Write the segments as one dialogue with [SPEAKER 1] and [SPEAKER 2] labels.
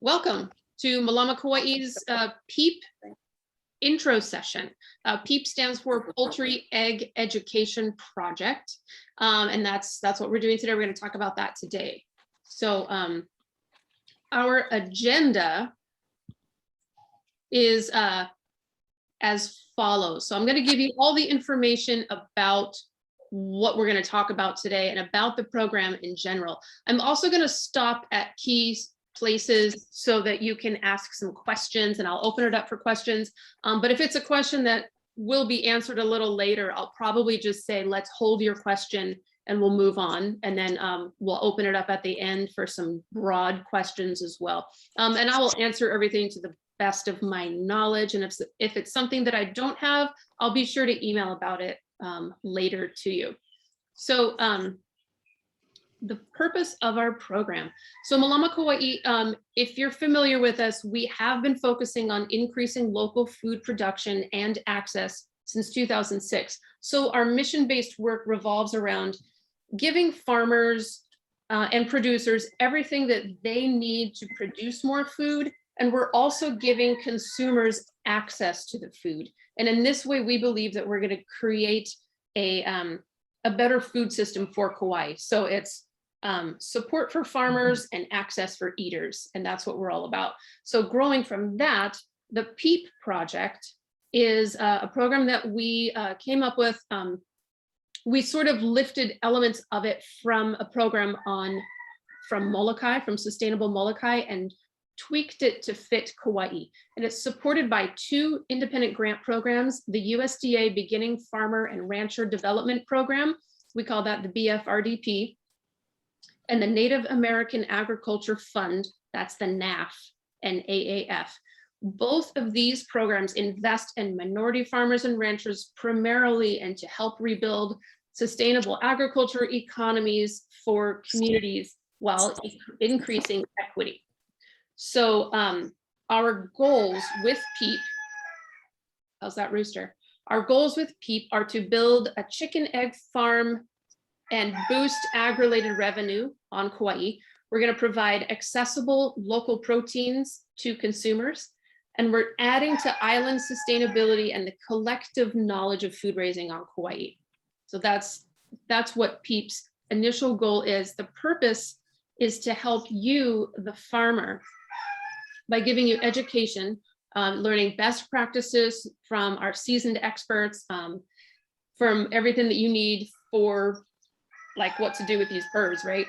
[SPEAKER 1] Welcome to Mālama Kaua's PEEP intro session. PEEP stands for Poultry Egg Education Project, and that's what we're doing today. We're going to talk about that today. So our agenda is as follows. So I'm going to give you all the information about what we're going to talk about today and about the program in general. I'm also going to stop at key places so that you can ask some questions, and I'll open it up for questions. But if it's a question that will be answered a little later, I'll probably just say, let's hold your question and we'll move on. And then we'll open it up at the end for some broad questions as well. And I will answer everything to the best of my knowledge. And if it's something that I don't have, I'll be sure to email about it later to you. So the purpose of our program. So Mālama Kaua, if you're familiar with us, we have been focusing on increasing local food production and access since 2006. So our mission-based work revolves around giving farmers and producers everything that they need to produce more food. And we're also giving consumers access to the food. And in this way, we believe that we're going to create a better food system for Kauai. So it's support for farmers and access for eaters. And that's what we're all about. So growing from that, the PEEP project is a program that we came up with. We sort of lifted elements of it from a program from Molokai, from Sustainable Molokai, and tweaked it to fit Kauai. And it's supported by two independent grant programs, the USDA Beginning Farmer and Rancher Development Program, we call that the BFRDP, and the Native American Agriculture Fund, that's the NAF and AAF. Both of these programs invest in minority farmers and ranchers primarily, and to help rebuild sustainable agriculture economies for communities while increasing equity. So our goals with PEEP, how's that rooster? Our goals with PEEP are to build a chicken egg farm and boost ag-related revenue on Kauai. We're going to provide accessible local proteins to consumers, and we're adding to island sustainability and the collective knowledge of food raising on Kauai. So that's what PEEP's initial goal is. The purpose is to help you, the farmer, by giving you education, learning best practices from our seasoned experts, from everything that you need for like what to do with these birds, right?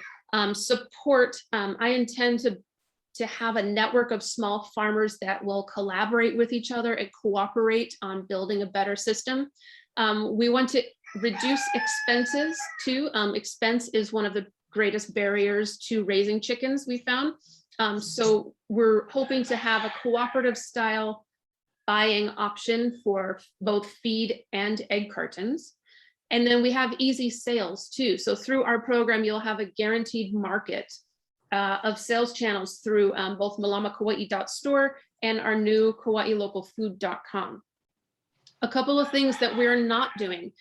[SPEAKER 1] Support, I intend to have a network of small farmers that will collaborate with each other and cooperate on building a better system. We want to reduce expenses too. Expense is one of the greatest barriers to raising chickens, we found. So we're hoping to have a cooperative style buying option for both feed and egg cartons. And then we have easy sales too. So through our program, you'll have a guaranteed market of sales channels through both MālamaKauai.store and our new KauaiLocalFood.com. A couple of things that we're not doing.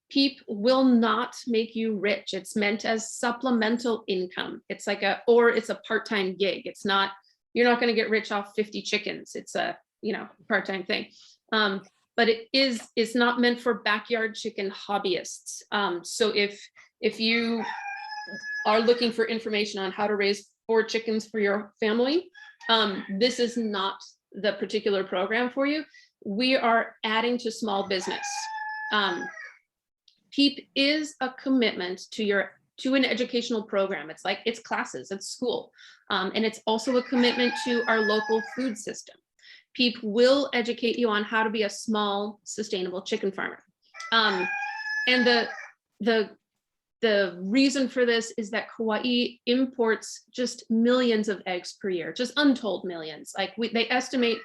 [SPEAKER 1] PEEP will not make you rich. It's meant as supplemental income. It's like it's a part-time gig. It's not, you're not going to get rich off 50 chickens. It's a, part-time thing. But it's not meant for backyard chicken hobbyists. So if you are looking for information on how to raise 4 chickens for your family, this is not the particular program for you. We are adding to small business. PEEP is a commitment to an educational program. It's classes, it's school. And it's also a commitment to our local food system. PEEP will educate you on how to be a small, sustainable chicken farmer. And the reason for this is that Kauai imports just millions of eggs per year, just untold millions. Like they estimate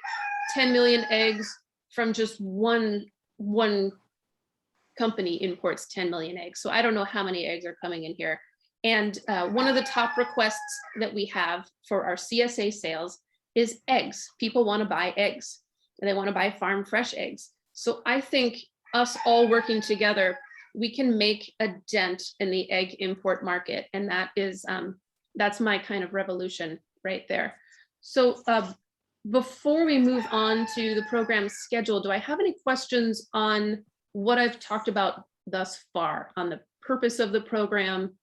[SPEAKER 1] 10 million eggs from just one company imports 10 million eggs. So I don't know how many eggs are coming in here. And one of the top requests that we have for our CSA sales is eggs. People want to buy eggs, and they want to buy farm fresh eggs. So I think us all working together, we can make a dent in the egg import market. And that's my kind of revolution right there. So before we move on to the program schedule, do I have any questions on what I've talked about thus far on the purpose of the program?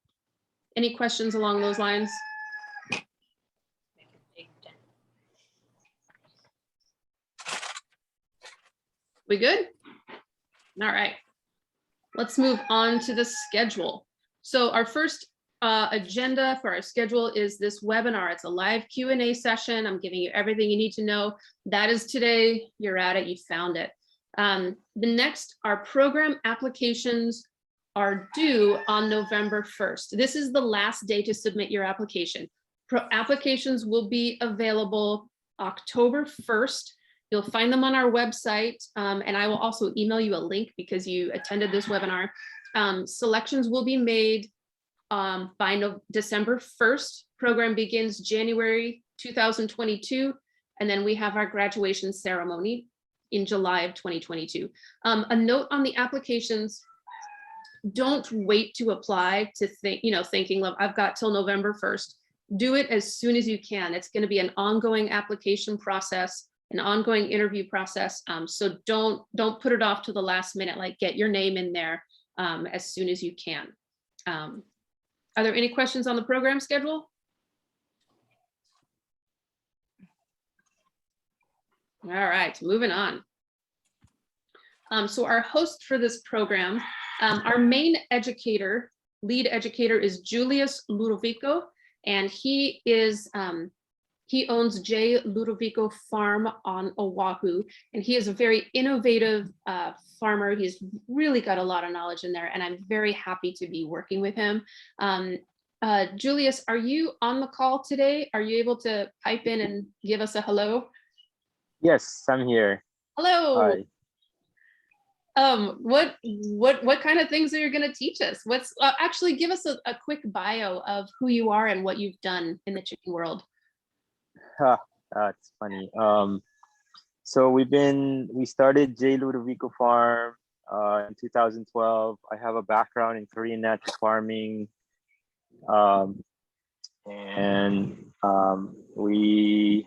[SPEAKER 1] Any questions along those lines? We good? All right. Let's move on to the schedule. So our first agenda for our schedule is this webinar. It's a live Q&A session. I'm giving you everything you need to know. That is today. You're at it. You found it. The next, our program applications are due on November 1st. This is the last day to submit your application. Applications will be available October 1st. You'll find them on our website, and I will also email you a link because you attended this webinar. Selections will be made by December 1st. Program begins January 2022, and then we have our graduation ceremony in July of 2022. A note on the applications: don't wait to apply to thinking, I've got till November 1st. Do it as soon as you can. It's going to be an ongoing application process, an ongoing interview process. So don't put it off to the last minute. Like, get your name in there as soon as you can. Are there any questions on the program schedule? All right, moving on. So our host for this program, our main educator, lead educator, is Julius Ludovico, and he is he owns J. Ludovico Farm on Oahu, and he is a very innovative farmer. He's really got a lot of knowledge in there, and I'm very happy to be working with him. Julius, are you on the call today? Are you able to pipe in and give us a hello?
[SPEAKER 2] Yes, I'm here.
[SPEAKER 1] Hello.
[SPEAKER 2] Hi.
[SPEAKER 1] What kind of things are you going to teach us? What's actually give us a quick bio of who you are and what you've done in the chicken world.
[SPEAKER 2] That's funny. So we started J. Ludovico Farm in 2012. I have a background in Korean natural farming. We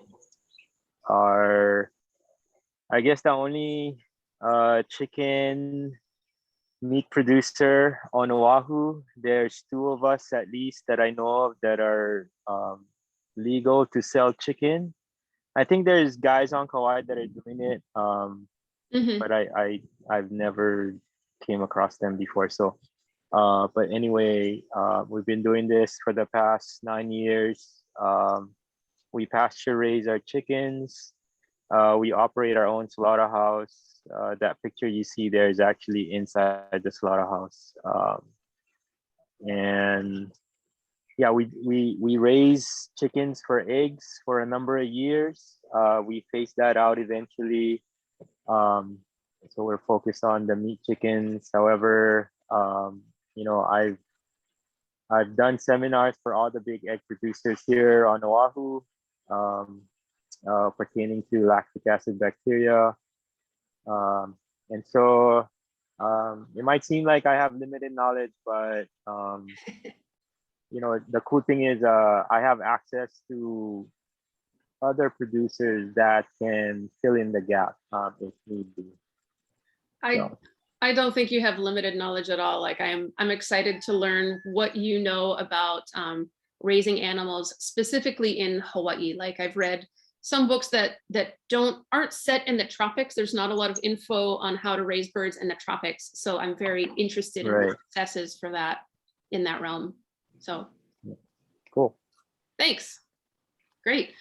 [SPEAKER 2] are, I guess, the only chicken meat producer on Oahu. There's 2 of us at least that I know of that are legal to sell chicken. I think there's guys on Kauai that are doing it, but I've never came across them before. So, but anyway, we've been doing this for the past 9 years. We pasture raise our chickens. We operate our own slaughterhouse. That picture you see there is actually inside the slaughterhouse. And yeah, we raise chickens for eggs for a number of years. We phased that out eventually. So we're focused on the meat chickens. However, I've done seminars for all the big egg producers here on Oahu, pertaining to lactic acid bacteria. And so it might seem like I have limited knowledge, but the cool thing is I have access to other producers that can fill in the gap if need be.
[SPEAKER 1] I don't think you have limited knowledge at all. Like I'm excited to learn what you know about raising animals specifically in Hawaii. Like I've read some books that aren't set in the tropics. There's not a lot of info on how to raise birds in the tropics. So I'm very interested in the successes for that in that realm. So
[SPEAKER 2] cool.
[SPEAKER 1] Thanks. Great.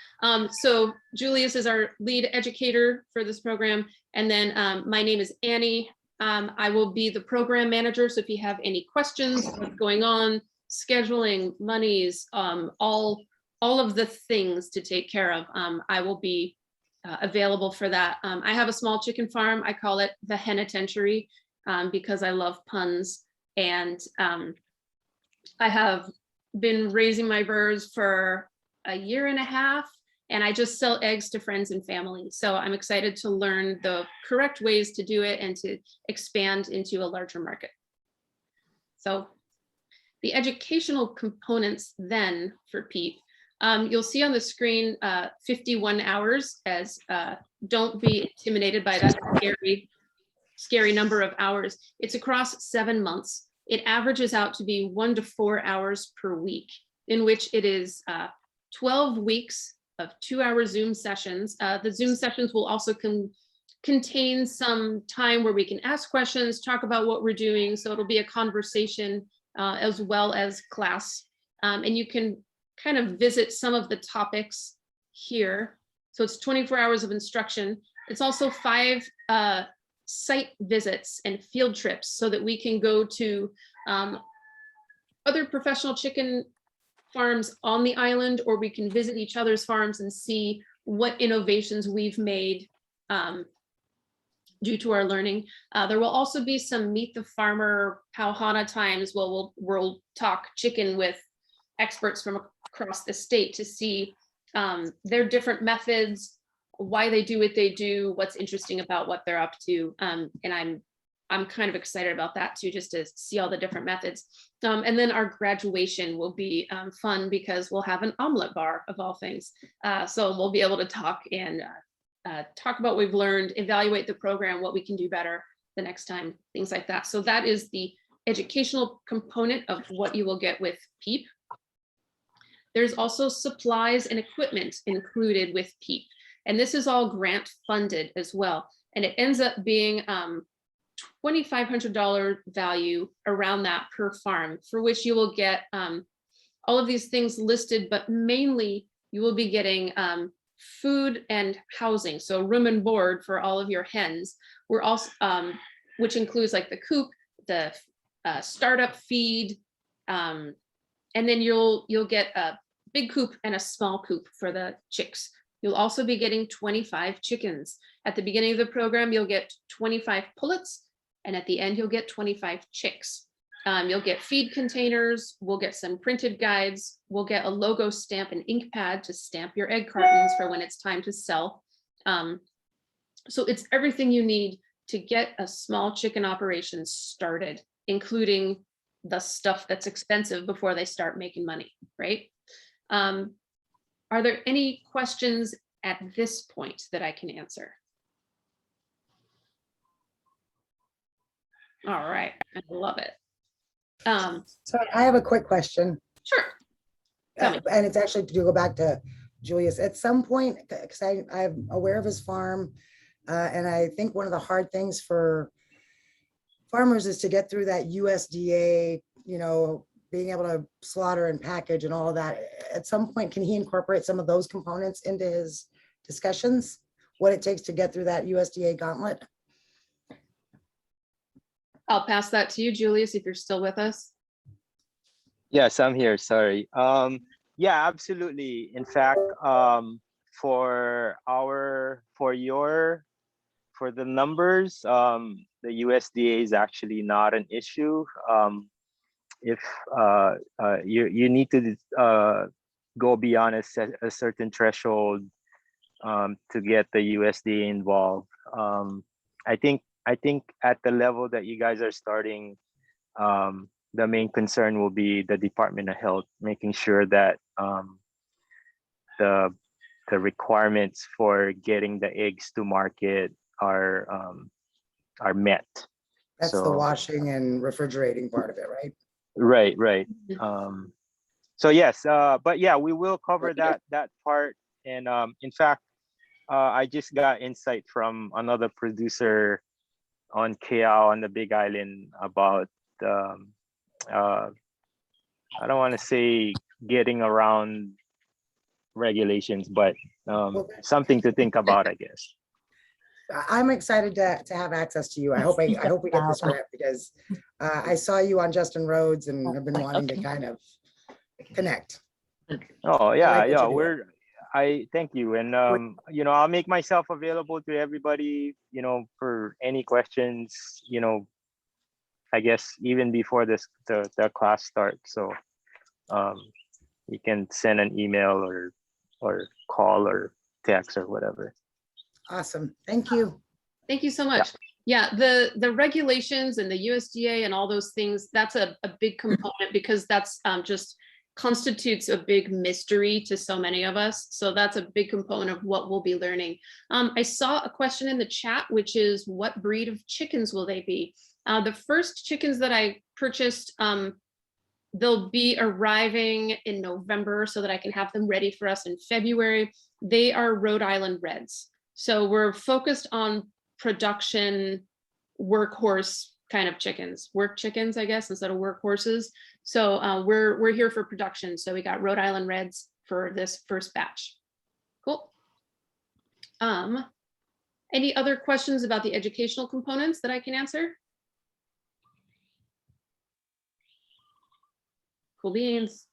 [SPEAKER 1] So Julius is our lead educator for this program. And then my name is Annie. I will be the program manager. So if you have any questions, what's going on, scheduling, monies, all of the things to take care of, I will be available for that. I have a small chicken farm. I call it the Henitentiary because I love puns. And I have been raising my birds for a year and a half, and I just sell eggs to friends and family. So I'm excited to learn the correct ways to do it and to expand into a larger market. So the educational components then for PEEP. You'll see on the screen 51 hours as don't be intimidated by that scary number of hours. It's across 7 months. It averages out to be 1 to 4 hours per week, in which it is 12 weeks of 2-hour Zoom sessions. The Zoom sessions will also contain some time where we can ask questions, talk about what we're doing. So it'll be a conversation as well as class. And you can kind of visit some of the topics here. So it's 24 hours of instruction. It's also 5 site visits and field trips so that we can go to other professional chicken farms on the island, or we can visit each other's farms and see what innovations we've made due to our learning. There will also be some Meet the Farmer Pauhana times where we'll talk chicken with experts from across the state to see their different methods, why they do what they do, what's interesting about what they're up to. And I'm kind of excited about that too, just to see all the different methods. And then our graduation will be fun because we'll have an omelet bar of all things. So we'll be able to talk and talk about what we've learned, evaluate the program, what we can do better the next time, things like that. So that is the educational component of what you will get with PEEP. There's also supplies and equipment included with PEEP. And this is all grant funded as well. And it ends up being $2,500 value around that per farm, for which you will get all of these things listed, but mainly you will be getting food and housing. So room and board for all of your hens. We're also, which includes like the coop, the startup feed, and then you'll get a big coop and a small coop for the chicks. You'll also be getting 25 chickens. At the beginning of the program, you'll get 25 pullets, and at the end, you'll get 25 chicks. You'll get feed containers, we'll get some printed guides, we'll get a logo stamp and ink pad to stamp your egg cartons for when it's time to sell. So it's everything you need to get a small chicken operation started, including the stuff that's expensive before they start making money, right? Are there any questions at this point that I can answer? All right, I love it.
[SPEAKER 3] So I have a quick question.
[SPEAKER 1] Sure.
[SPEAKER 3] And it's actually to go back to Julius. At some point, because I'm aware of his farm, and I think one of the hard things for farmers is to get through that USDA, you know, being able to slaughter and package and all of that. At some point, can he incorporate some of those components into his discussions? What it takes to get through that USDA gauntlet?
[SPEAKER 1] I'll pass that to you, Julius, if you're still with us.
[SPEAKER 2] Yes, I'm here. Sorry. Yeah, absolutely. In fact, for the numbers, the USDA is actually not an issue. If you need to go beyond a certain threshold to get the USDA involved. I think at the level that you guys are starting, the main concern will be the Department of Health, making sure that the requirements for getting the eggs to market are met.
[SPEAKER 3] That's the washing and refrigerating part of it, right?
[SPEAKER 2] Right. So yes, but yeah, we will cover that part. And in fact, I just got insight from another producer on Keao on the Big Island about I don't want to say getting around regulations, but something to think about, I guess.
[SPEAKER 3] I'm excited to have access to you. I hope we get this grant, because I saw you on Justin Rhodes and have been wanting to kind of connect.
[SPEAKER 2] Oh yeah, I thank you. And you know, I'll make myself available to everybody, you know, for any questions, you know, I guess even before the class starts. So you can send an email or call or text or whatever.
[SPEAKER 3] Awesome. Thank you.
[SPEAKER 1] Thank you so much. Yeah, the regulations and the USDA and all those things, that's a big component, because that's just constitutes a big mystery to so many of us. So that's a big component of what we'll be learning. I saw a question in the chat, which is what breed of chickens will they be? The first chickens that I purchased, they'll be arriving in November so that I can have them ready for us in February. They are Rhode Island Reds. So we're focused on production workhorse kind of chickens, work chickens, I guess, instead of workhorses. So we're here for production. So we got Rhode Island Reds for this first batch. Cool. Any other questions about the educational components that I can answer? Cool beans.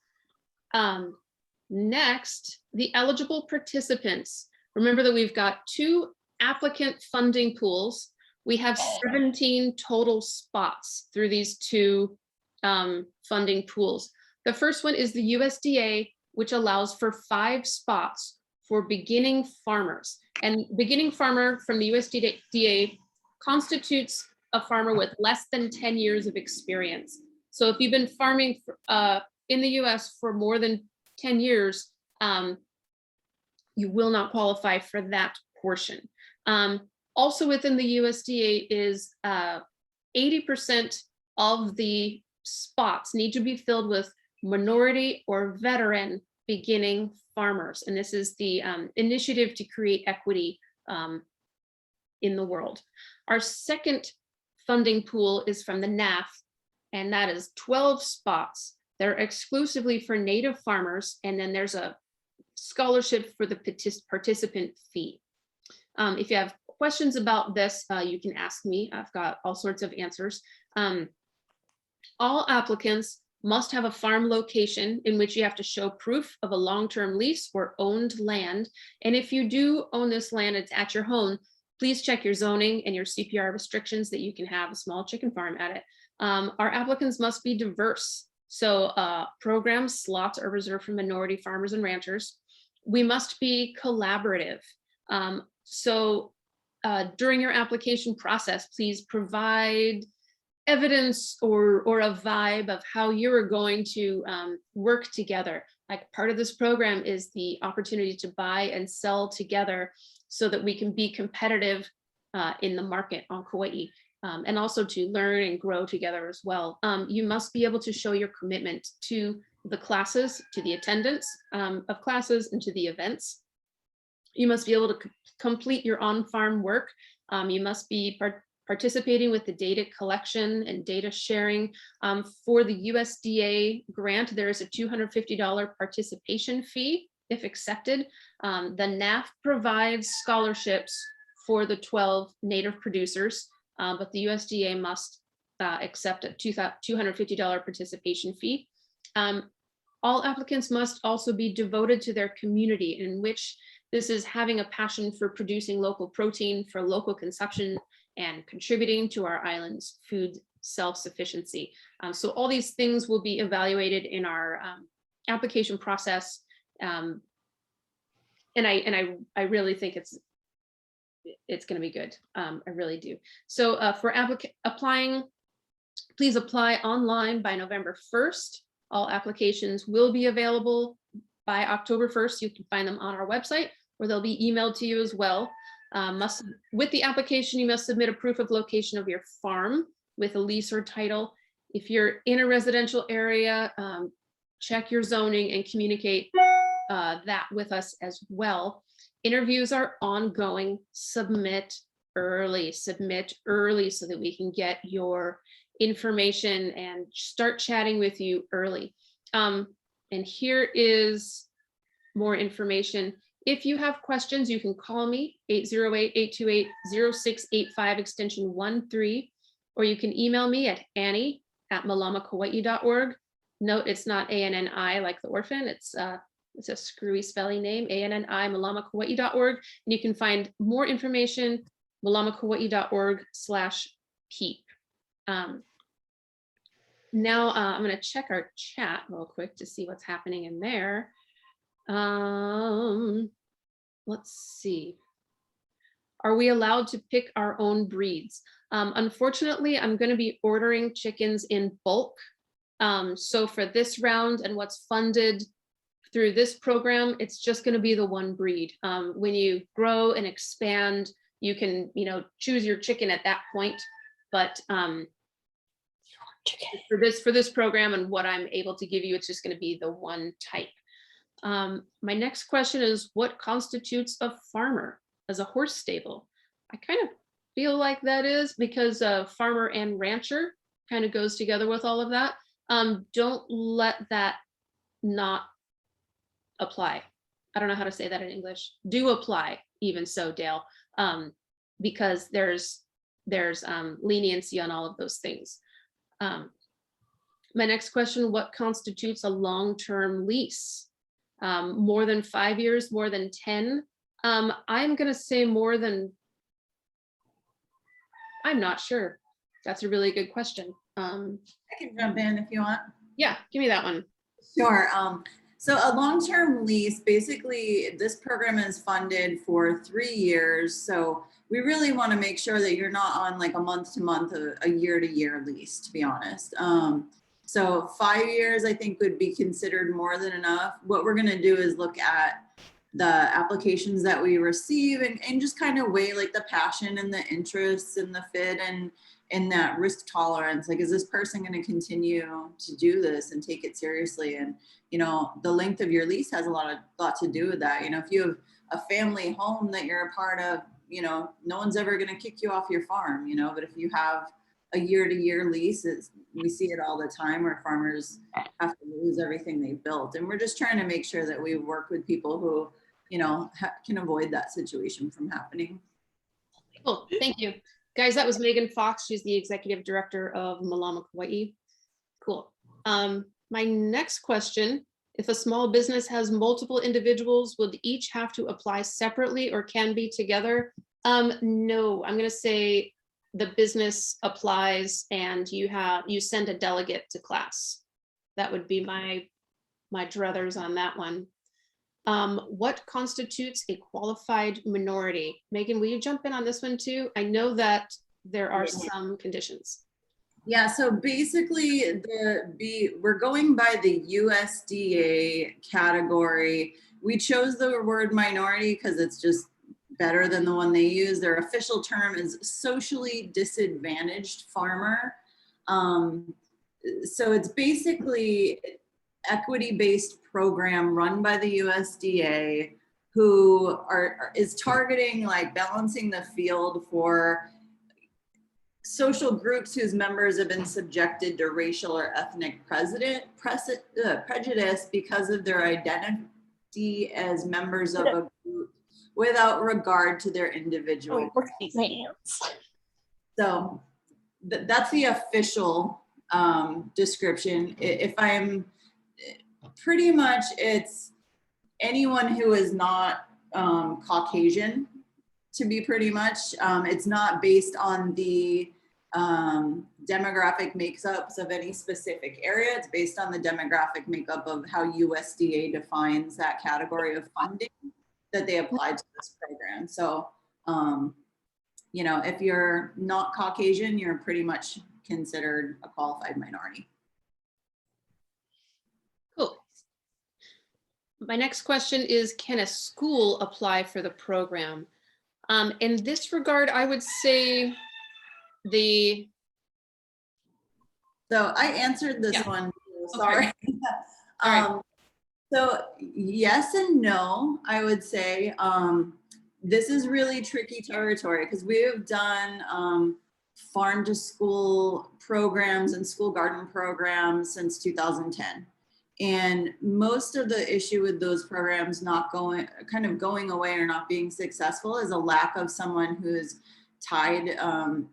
[SPEAKER 1] Next, the eligible participants. Remember that we've got 2 applicant funding pools. We have 17 total spots through these 2 funding pools. The first one is the USDA, which allows for 5 spots for beginning farmers. And beginning farmer from the USDA constitutes a farmer with less than 10 years of experience. So if you've been farming in the US for more than 10 years, you will not qualify for that portion. Also within the USDA is 80% of the spots need to be filled with minority or veteran beginning farmers. And this is the initiative to create equity in the world. Our second funding pool is from the NAF, and that is 12 spots. They're exclusively for Native farmers, and then there's a scholarship for the participant fee. If you have questions about this, you can ask me. I've got all sorts of answers. All applicants must have a farm location in which you have to show proof of a long-term lease or owned land. And if you do own this land, it's at your home, please check your zoning and your CPR restrictions that you can have a small chicken farm at it. Our applicants must be diverse. So program slots are reserved for minority farmers and ranchers. We must be collaborative. During your application process, please provide evidence or a vibe of how you're going to work together. Like part of this program is the opportunity to buy and sell together so that we can be competitive in the market on Kauai. And also to learn and grow together as well. You must be able to show your commitment to the classes, to the attendance of classes, and to the events. You must be able to complete your on-farm work. You must be participating with the data collection and data sharing. For the USDA grant, there is a $250 participation fee if accepted. The NAF provides scholarships for the 12 Native producers. But the USDA must accept a $250 participation fee. All applicants must also be devoted to their community, in which this is having a passion for producing local protein for local consumption and contributing to our island's food self-sufficiency. So all these things will be evaluated in our application process. And I really think it's going to be good. I really do. So for applying, please apply online by November 1st. All applications will be available by October 1st. You can find them on our website, or they'll be emailed to you as well. With the application, you must submit a proof of location of your farm with a lease or title. If you're in a residential area, check your zoning and communicate that with us as well. Interviews are ongoing. Submit early so that we can get your information and start chatting with you early. And here is more information. If you have questions, you can call me 808-828-0685 extension 13, or you can email me at annie@maulamakauai.org. Note it's not ANNI like the orphan, it's a screwy spelling name, ANNI@maulamakauai.org. And you can find more information, maulamakauai.org/PEEP. Now I'm going to check our chat real quick to see what's happening in there. Let's see. Are we allowed to pick our own breeds? Unfortunately, I'm going to be ordering chickens in bulk So for this round and what's funded through this program, it's just going to be the one breed. When you grow and expand, you can, choose your chicken at that point. But for this program and what I'm able to give you, it's just going to be the one type. My next question is, what constitutes a farmer as a horse stable? I kind of feel like that is because farmer and rancher kind of goes together with all of that. Don't let that not apply. I don't know how to say that in English. Do apply, even so, Dale, because there's leniency on all of those things. My next question, what constitutes a long-term lease? More than 5 years, more than 10? I'm gonna say more than, I'm not sure. That's a really good question.
[SPEAKER 4] I can jump in if you want.
[SPEAKER 1] Yeah, give me that one.
[SPEAKER 4] Sure. So a long-term lease, basically this program is funded for 3 years. So we really want to make sure that you're not on like a month-to-month, a year-to-year lease, to be honest. So 5 years, I think, would be considered more than enough. What we're going to do is look at the applications that we receive and just kind of weigh like the passion and the interests and the fit and that risk tolerance. Like, is this person going to continue to do this and take it seriously? And, the length of your lease has a lot to do with that. If you have a family home that you're a part of, no one's ever going to kick you off your farm, but if you have a year-to-year lease, we see it all the time where farmers have to lose everything they've built. And we're just trying to make sure that we work with people who, can avoid that situation from happening.
[SPEAKER 1] Cool, thank you. Guys, that was Megan Fox. She's the executive director of Mālama Kaua. Cool. My next question, if a small business has multiple individuals, would each have to apply separately or can be together? No, I'm gonna say the business applies and you send a delegate to class. That would be my druthers on that one. What constitutes a qualified minority? Megan, will you jump in on this one too? I know that there are some conditions.
[SPEAKER 4] Yeah, so basically we're going by the USDA category. We chose the word minority because it's just better than the one they use. Their official term is socially disadvantaged farmer. So it's basically equity-based program run by the USDA who is targeting like balancing the field for social groups whose members have been subjected to racial or ethnic prejudice because of their identity as members of a group without regard to their individual. So that's the official description. If I'm pretty much, it's anyone who is not Caucasian, to be pretty much. It's not based on the demographic makeups of any specific area. It's based on the demographic makeup of how USDA defines that category of funding that they apply to this program. So, if you're not Caucasian, you're pretty much considered a qualified minority.
[SPEAKER 1] Cool. My next question is, can a school apply for the program? In this regard, I would say
[SPEAKER 4] So I answered this one, sorry.
[SPEAKER 1] Okay.
[SPEAKER 4] So yes and no, I would say. This is really tricky territory because we have done farm to school programs and school garden programs since 2010. And most of the issue with those programs not going away or not being successful is a lack of someone who's tied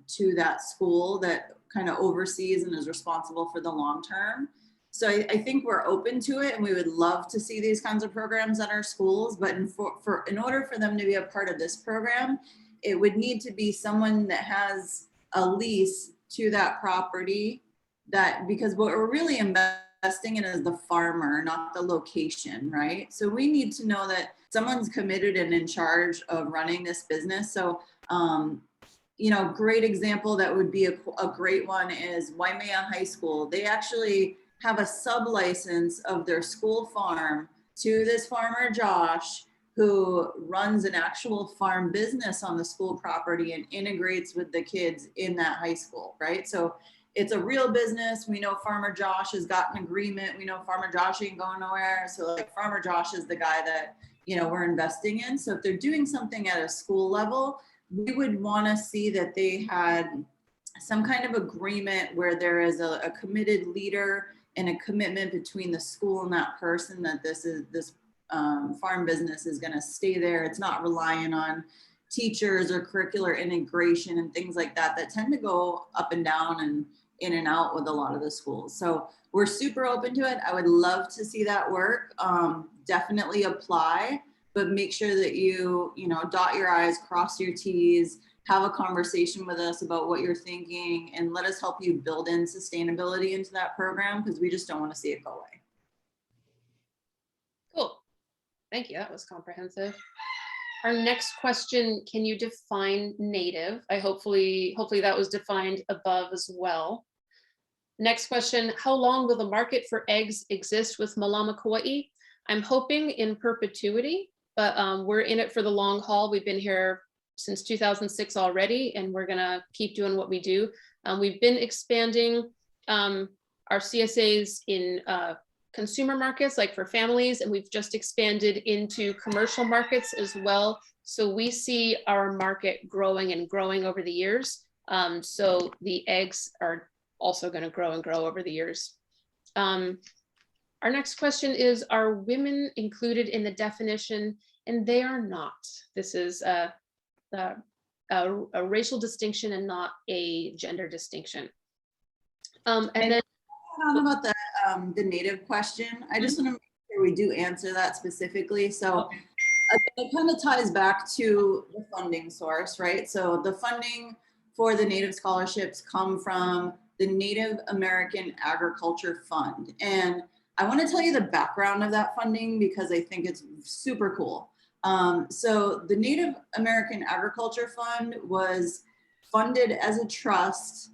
[SPEAKER 4] to that school that kind of oversees and is responsible for the long term. So I think we're open to it and we would love to see these kinds of programs at our schools, but in order for them to be a part of this program, it would need to be someone that has a lease to that property, because what we're really investing in is the farmer, not the location, right? So we need to know that someone's committed and in charge of running this business. So, great example that would be a great one is Waimea High School. They actually have a sub-license of their school farm to this farmer, Josh, who runs an actual farm business on the school property and integrates with the kids in that high school, right? So it's a real business. We know Farmer Josh has got an agreement. We know Farmer Josh ain't going nowhere. So like Farmer Josh is the guy that, you know, we're investing in. So if they're doing something at a school level, we would want to see that they had some kind of agreement where there is a committed leader and a commitment between the school and that person, that this farm business is going to stay there. It's not relying on teachers or curricular integration and things like that that tend to go up and down and in and out with a lot of the schools. So we're super open to it. I would love to see that work. Definitely apply, but make sure that you know, dot your I's, cross your T's, have a conversation with us about what you're thinking, and let us help you build in sustainability into that program, because we just don't want to see it go away.
[SPEAKER 1] Cool. Thank you. That was comprehensive. Our next question, can you define native? Hopefully that was defined above as well. Next question, how long will the market for eggs exist with Mālama Kaua? I'm hoping in perpetuity, but we're in it for the long haul. We've been here since 2006 already, and we're gonna keep doing what we do. We've been expanding our CSAs in consumer markets, like for families, and we've just expanded into commercial markets as well. So we see our market growing and growing over the years. So the eggs are also going to grow and grow over the years. Our next question is, are women included in the definition? And they are not. This is a racial distinction and not a gender distinction. And then
[SPEAKER 4] about the native question, I just want to make sure we do answer that specifically. So it kind of ties back to the funding source, right? So the funding for the Native scholarships come from the Native American Agriculture Fund. And I want to tell you the background of that funding because I think it's super cool. So the Native American Agriculture Fund was funded as a trust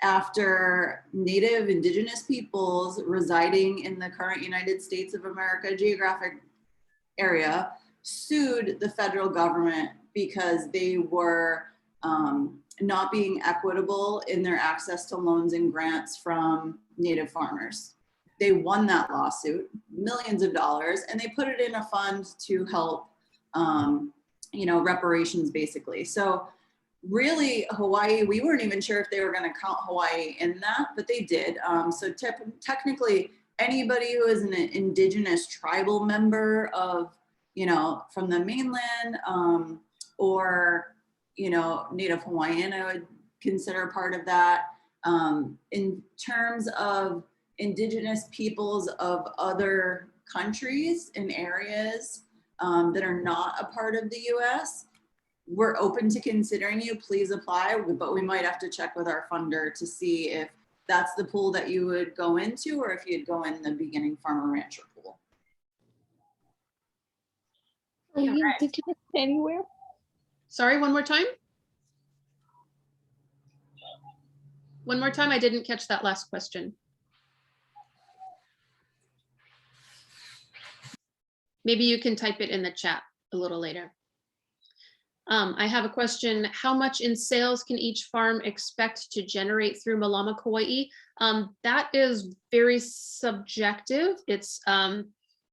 [SPEAKER 4] after Native Indigenous peoples residing in the current United States of America geographic area sued the federal government because they were not being equitable in their access to loans and grants from Native farmers. They won that lawsuit, millions of dollars, and they put it in a fund to help, you know, reparations basically. So really Hawaii, we weren't even sure if they were going to count Hawaii in that, but they did. So technically anybody who is an indigenous tribal member of, you know, from the mainland or, you know, Native Hawaiian, I would consider part of that. In terms of indigenous peoples of other countries and areas that are not a part of the US, we're open to considering you, please apply, but we might have to check with our funder to see if that's the pool that you would go into or if you'd go in the beginning farmer rancher pool.
[SPEAKER 5] Are you indigenous anywhere?
[SPEAKER 1] sorry, one more time. One more time, I didn't catch that last question. Maybe you can type it in the chat a little later. I have a question. How much in sales can each farm expect to generate through Mālama Kaua? That is very subjective. It's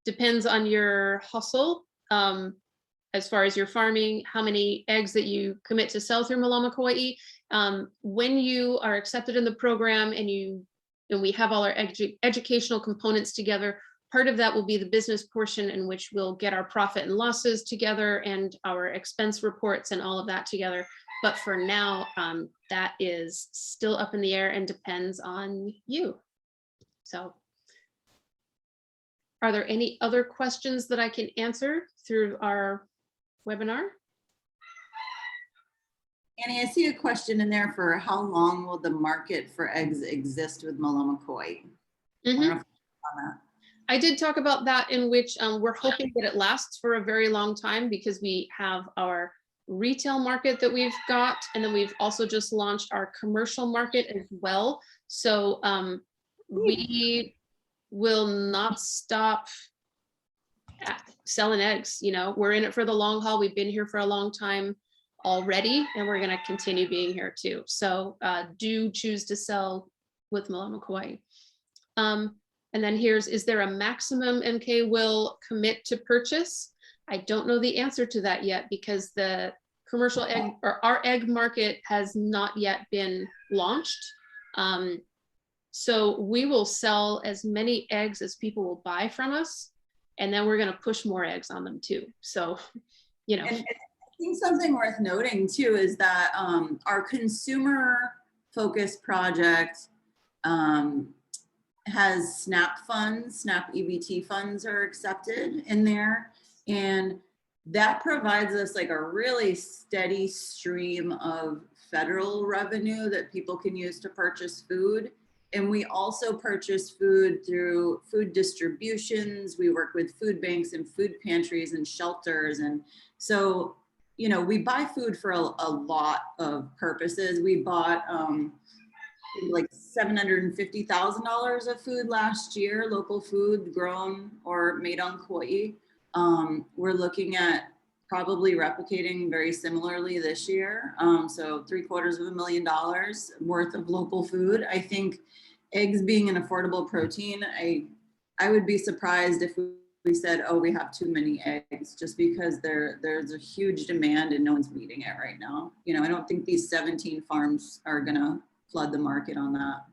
[SPEAKER 1] depends on your hustle as far as your farming, how many eggs that you commit to sell through Mālama Kaua. When you are accepted in the program and we have all our educational components together, part of that will be the business portion in which we'll get our profit and losses together and our expense reports and all of that together. But for now, that is still up in the air and depends on you. So are there any other questions that I can answer through our webinar?
[SPEAKER 4] Annie, I see a question in there for how long will the market for eggs exist with Mālama Kaua?
[SPEAKER 1] I did talk about that, in which we're hoping that it lasts for a very long time because we have our retail market that we've got, and then we've also just launched our commercial market as well. So we will not stop selling eggs. You know, we're in it for the long haul. We've been here for a long time already, and we're going to continue being here too. So do choose to sell with Mālama Kaua. And then here's, is there a maximum MK will commit to purchase? I don't know the answer to that yet, because the commercial egg, or our egg market, has not yet been launched. So we will sell as many eggs as people will buy from us, and then we're going to push more eggs on them too. So, you know.
[SPEAKER 4] And I think something worth noting too is that our consumer focused project has SNAP funds, SNAP EBT funds are accepted in there. And that provides us like a really steady stream of federal revenue that people can use to purchase food. And we also purchase food through food distributions. We work with food banks and food pantries and shelters. And so, you know, we buy food for a lot of purposes. We bought like $750,000 of food last year, local food grown or made on Kauai. We're looking at probably replicating very similarly this year. So $750,000 worth of local food. I think eggs being an affordable protein, I would be surprised if we said, oh, we have too many eggs, just because there's a huge demand and no one's meeting it right now. You know, I don't think these 17 farms are gonna flood the market on that.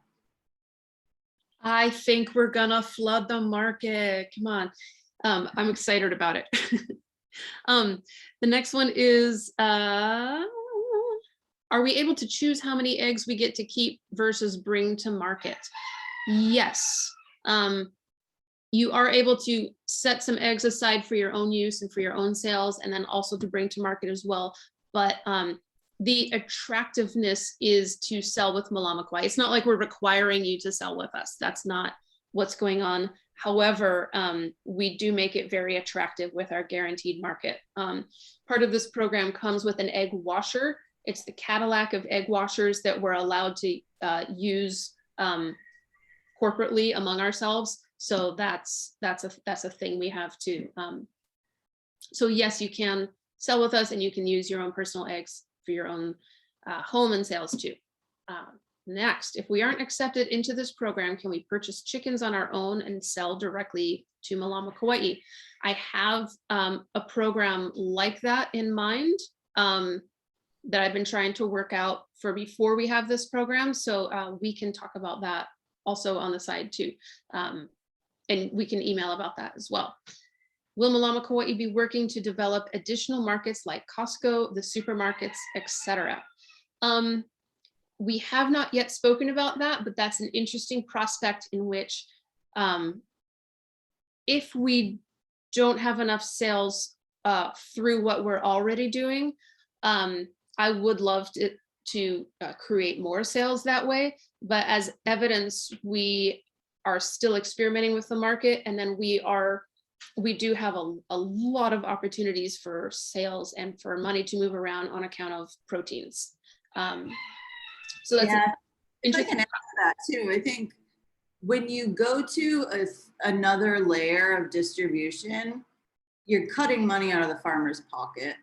[SPEAKER 1] I think we're gonna flood the market. Come on. I'm excited about it. The next one is, are we able to choose how many eggs we get to keep versus bring to market? Yes. You are able to set some eggs aside for your own use and for your own sales, and then also to bring to market as well. But the attractiveness is to sell with Mālama Kaua. It's not like we're requiring you to sell with us. That's not what's going on. However, we do make it very attractive with our guaranteed market. Part of this program comes with an egg washer. It's the Cadillac of egg washers that we're allowed to use corporately among ourselves. So that's a thing we have too. So yes, you can sell with us, and you can use your own personal eggs for your own home and sales too. Next, if we aren't accepted into this program, can we purchase chickens on our own and sell directly to Mālama Kaua? I have a program like that in mind that I've been trying to work out for before we have this program. So we can talk about that also on the side too. And we can email about that as well. Will Mālama Kaua be working to develop additional markets like Costco, the supermarkets, etc.? We have not yet spoken about that, but that's an interesting prospect in which if we don't have enough sales through what we're already doing, I would love to create more sales that way. But as evidence, we are still experimenting with the market, and then we do have a lot of opportunities for sales and for money to move around on account of proteins. So that's interesting.
[SPEAKER 4] I can add to that too. I think when you go to another layer of distribution, you're cutting money out of the farmer's pocket,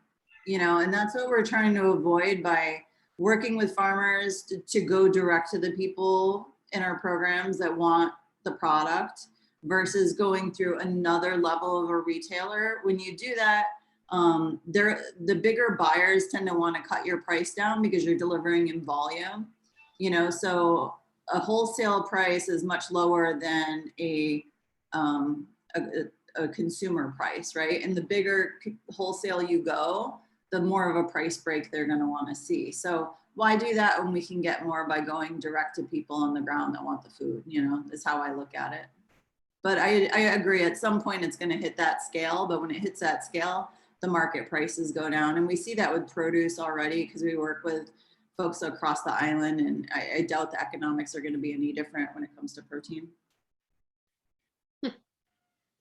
[SPEAKER 4] you know, and that's what we're trying to avoid by working with farmers to go direct to the people in our programs that want the product versus going through another level of a retailer. When you do that, the bigger buyers tend to want to cut your price down because you're delivering in volume, you know, so a wholesale price is much lower than a consumer price, right? And the bigger wholesale you go, the more of a price break they're going to want to see. So why do that when we can get more by going direct to people on the ground that want the food, you know, is how I look at it. But I agree, at some point it's going to hit that scale, but when it hits that scale, the market prices go down. And we see that with produce already because we work with folks across the island, and I doubt the economics are going to be any different when it comes to protein.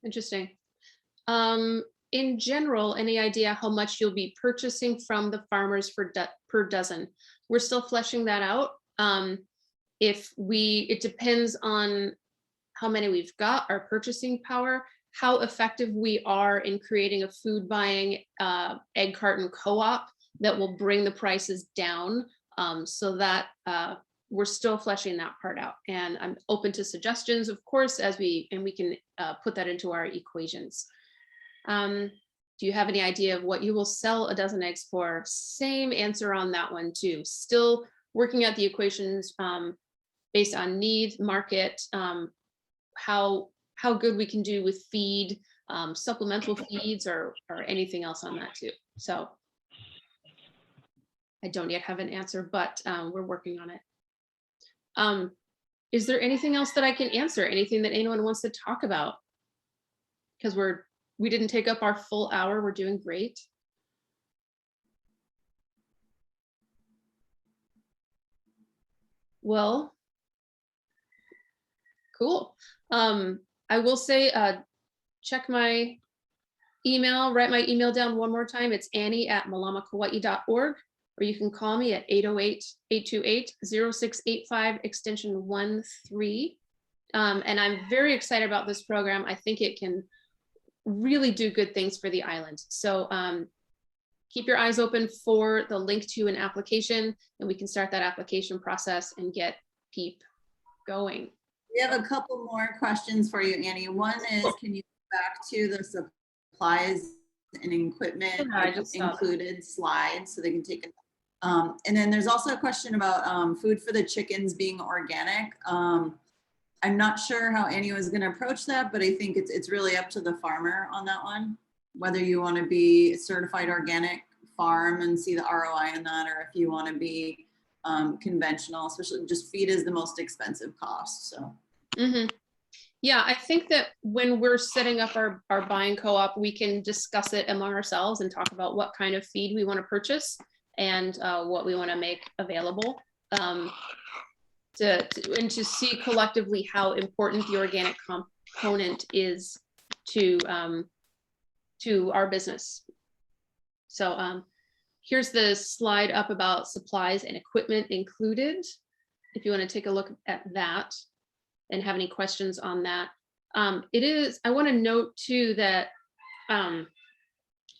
[SPEAKER 1] Interesting. In general, any idea how much you'll be purchasing from the farmers per dozen? We're still fleshing that out. It depends on how many we've got, our purchasing power, how effective we are in creating a food buying egg carton co-op that will bring the prices down, so that we're still fleshing that part out. And I'm open to suggestions, of course, we can put that into our equations. Do you have any idea of what you will sell a dozen eggs for? Same answer on that one too. Still working out the equations based on need, market, how good we can do with feed, supplemental feeds, or anything else on that too. So I don't yet have an answer, but we're working on it. Is there anything else that I can answer? Anything that anyone wants to talk about? Because we didn't take up our full hour. We're doing great. Well, cool. I will say, check my email, write my email down one more time. It's Annie@MālamaKauai.org, or you can call me at 808-828-0685 extension 13. And I'm very excited about this program. I think it can really do good things for the island. So keep your eyes open for the link to an application, and we can start that application process and get PEEP going.
[SPEAKER 4] We have a couple more questions for you, Annie. One is, can you go back to the supplies and equipment included slides so they can take it? And then there's also a question about food for the chickens being organic. I'm not sure how Annie was going to approach that, but I think it's really up to the farmer on that one, whether you want to be a certified organic farm and see the ROI in that, or if you want to be conventional. Especially just feed is the most expensive cost. So
[SPEAKER 1] yeah, I think that when we're setting up our buying co-op, we can discuss it among ourselves and talk about what kind of feed we want to purchase and what we want to make available. To see collectively how important the organic component is to our business. So here's the slide up about supplies and equipment included, if you want to take a look at that and have any questions on that. I want to note too that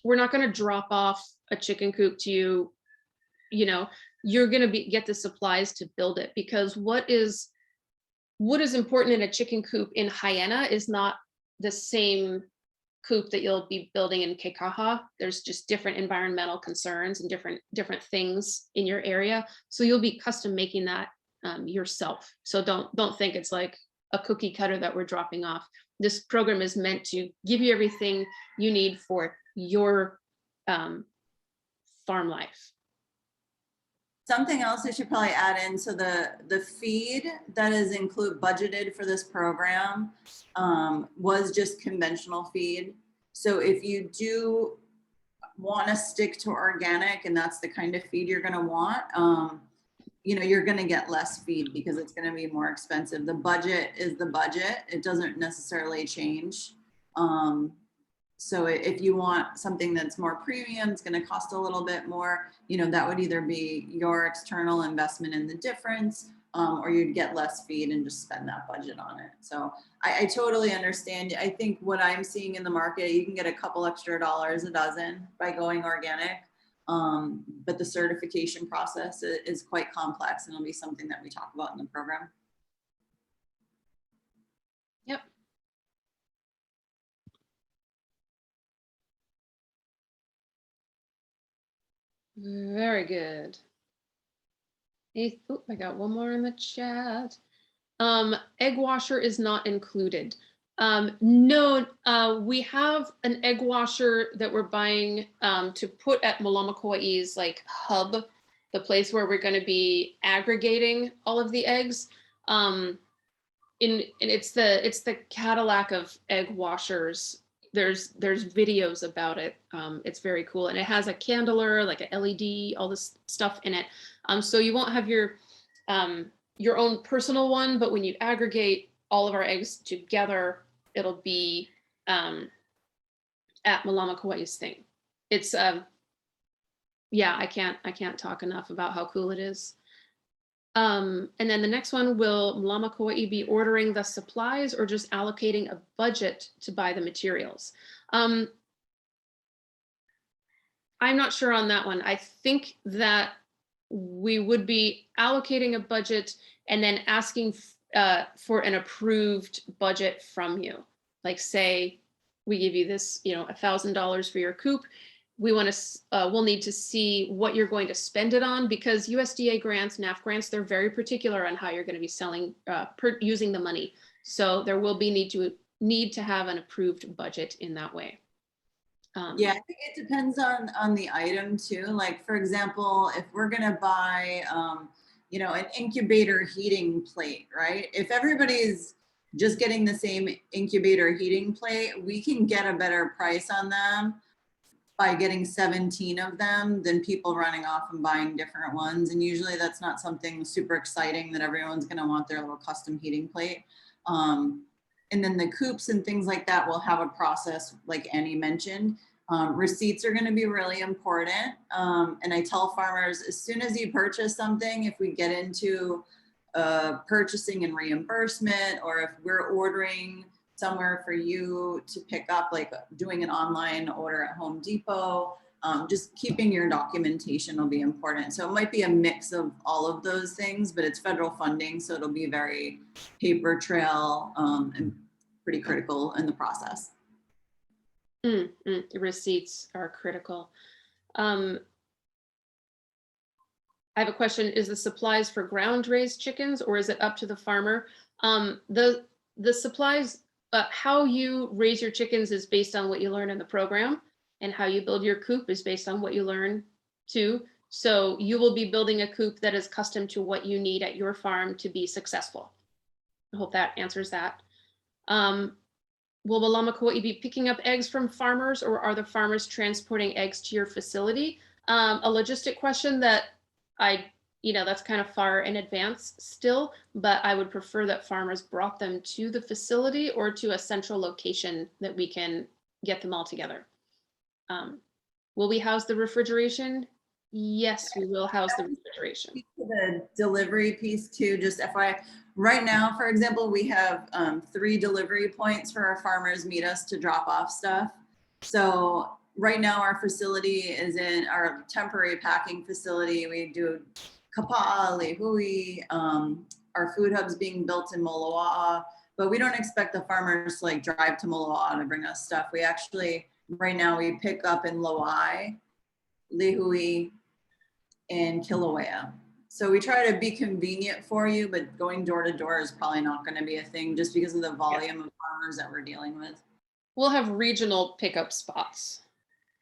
[SPEAKER 1] we're not going to drop off a chicken coop to you. You know, you're going to get the supplies to build it, because what is important in a chicken coop in Hyanna is not the same coop that you'll be building in Kekaha. There's just different environmental concerns and different things in your area. So you'll be custom making that yourself. So don't think it's like a cookie cutter that we're dropping off. This program is meant to give you everything you need for your farm life.
[SPEAKER 4] Something else I should probably add in, so the feed that is budgeted for this program was just conventional feed. So if you do want to stick to organic and that's the kind of feed you're going to want, you're going to get less feed because it's going to be more expensive. The budget is the budget. It doesn't necessarily change. So if you want something that's more premium, it's going to cost a little bit more, that would either be your external investment in the difference, or you'd get less feed and just spend that budget on it. So I totally understand. I think what I'm seeing in the market, you can get a couple extra dollars a dozen by going organic. But the certification process is quite complex, and it'll be something that we talk about in the program.
[SPEAKER 1] Yep. Very good. Oh, I got one more in the chat. Egg washer is not included. No, we have an egg washer that we're buying to put at Mālama Kauai's like hub, the place where we're going to be aggregating all of the eggs. And it's the Cadillac of egg washers. There's videos about it. It's very cool, and it has a candler, like a LED, all this stuff in it. So you won't have your own personal one, but when you aggregate all of our eggs together, it'll be at Mālama Kauai's thing. It's yeah, I can't talk enough about how cool it is. And then the next one, will Mālama Kaua be ordering the supplies or just allocating a budget to buy the materials? I'm not sure on that one. I think that we would be allocating a budget and then asking for an approved budget from you. Like, say we give you this, $1,000 for your coop. We want to, we'll need to see what you're going to spend it on, because USDA grants, NAF grants, they're very particular on how you're going to be selling, using the money. So there will be need to have an approved budget in that way.
[SPEAKER 4] Yeah, I think it depends on the item too. Like, for example, if we're gonna buy, an incubator heating plate, right? If everybody's just getting the same incubator heating plate, we can get a better price on them by getting 17 of them than people running off and buying different ones. And usually that's not something super exciting that everyone's gonna want their little custom heating plate. And then the coops and things like that will have a process, like Annie mentioned. Receipts are going to be really important. And I tell farmers, as soon as you purchase something, if we get into purchasing and reimbursement, or if we're ordering somewhere for you to pick up, like doing an online order at Home Depot, just keeping your documentation will be important. So it might be a mix of all of those things, but it's federal funding, so it'll be very paper trail and pretty critical in the process.
[SPEAKER 1] Receipts are critical. I have a question. Is the supplies for ground raised chickens, or is it up to the farmer? The supplies, how you raise your chickens is based on what you learn in the program, and how you build your coop is based on what you learn too. So you will be building a coop that is custom to what you need at your farm to be successful. I hope that answers that. Will Mālama Kaua be picking up eggs from farmers, or are the farmers transporting eggs to your facility? A logistic question that that's kind of far in advance still, but I would prefer that farmers brought them to the facility or to a central location that we can get them all together. Will we house the refrigeration? Yes, we will house the refrigeration.
[SPEAKER 4] The delivery piece too, just FYI, right now, for example, we have 3 delivery points for our farmers meet us to drop off stuff. So right now our facility is in our temporary packing facility. We do Kapa'a, Lehui, our food hub's being built in Moloa'a, but we don't expect the farmers to like drive to Moloa'a to bring us stuff. We actually, right now we pick up in Loai, Lehui, and Kilauea. So we try to be convenient for you, but going door to door is probably not going to be a thing just because of the volume of farmers that we're dealing with.
[SPEAKER 1] We'll have regional pickup spots.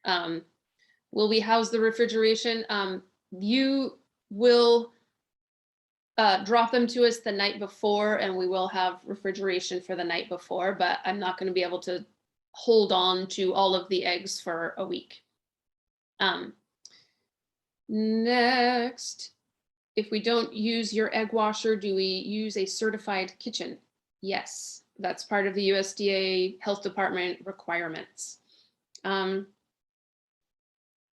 [SPEAKER 1] Will we house the refrigeration? You will drop them to us the night before, and we will have refrigeration for the night before, but I'm not going to be able to hold on to all of the eggs for a week. Next, if we don't use your egg washer, do we use a certified kitchen? Yes, that's part of the USDA Health Department requirements.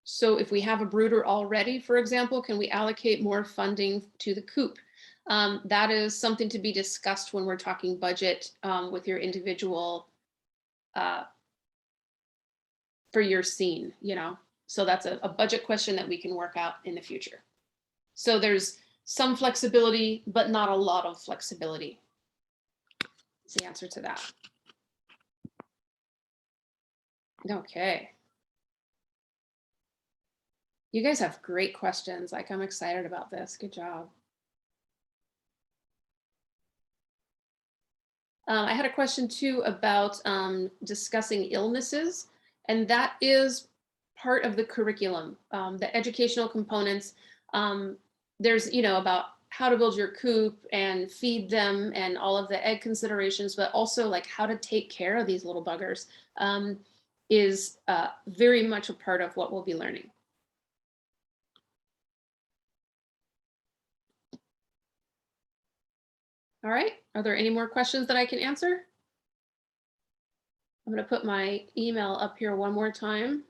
[SPEAKER 1] So if we have a brooder already, for example, can we allocate more funding to the coop? That is something to be discussed when we're talking budget with your individual for your scene, So that's a budget question that we can work out in the future. So there's some flexibility, but not a lot of flexibility. That's the answer to that. Okay. You guys have great questions. Like, I'm excited about this. Good job. I had a question too about discussing illnesses, and that is part of the curriculum, the educational components. There's, about how to build your coop and feed them and all of the egg considerations, but also like how to take care of these little buggers is very much a part of what we'll be learning. All right, are there any more questions that I can answer? I'm going to put my email up here one more time.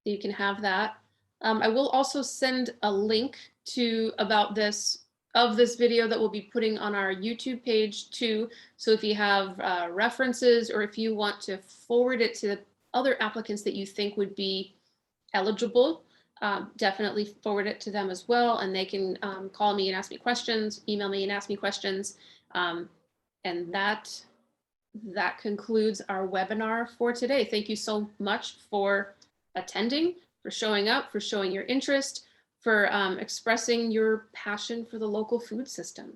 [SPEAKER 1] You can have that. I will also send a link to about this of this video that we'll be putting on our YouTube page too. So if you have references, or if you want to forward it to other applicants that you think would be eligible, definitely forward it to them as well. And they can call me and ask me questions, email me and ask me questions. And that concludes our webinar for today. Thank you so much for attending, for showing up, for showing your interest, for expressing your passion for the local food system.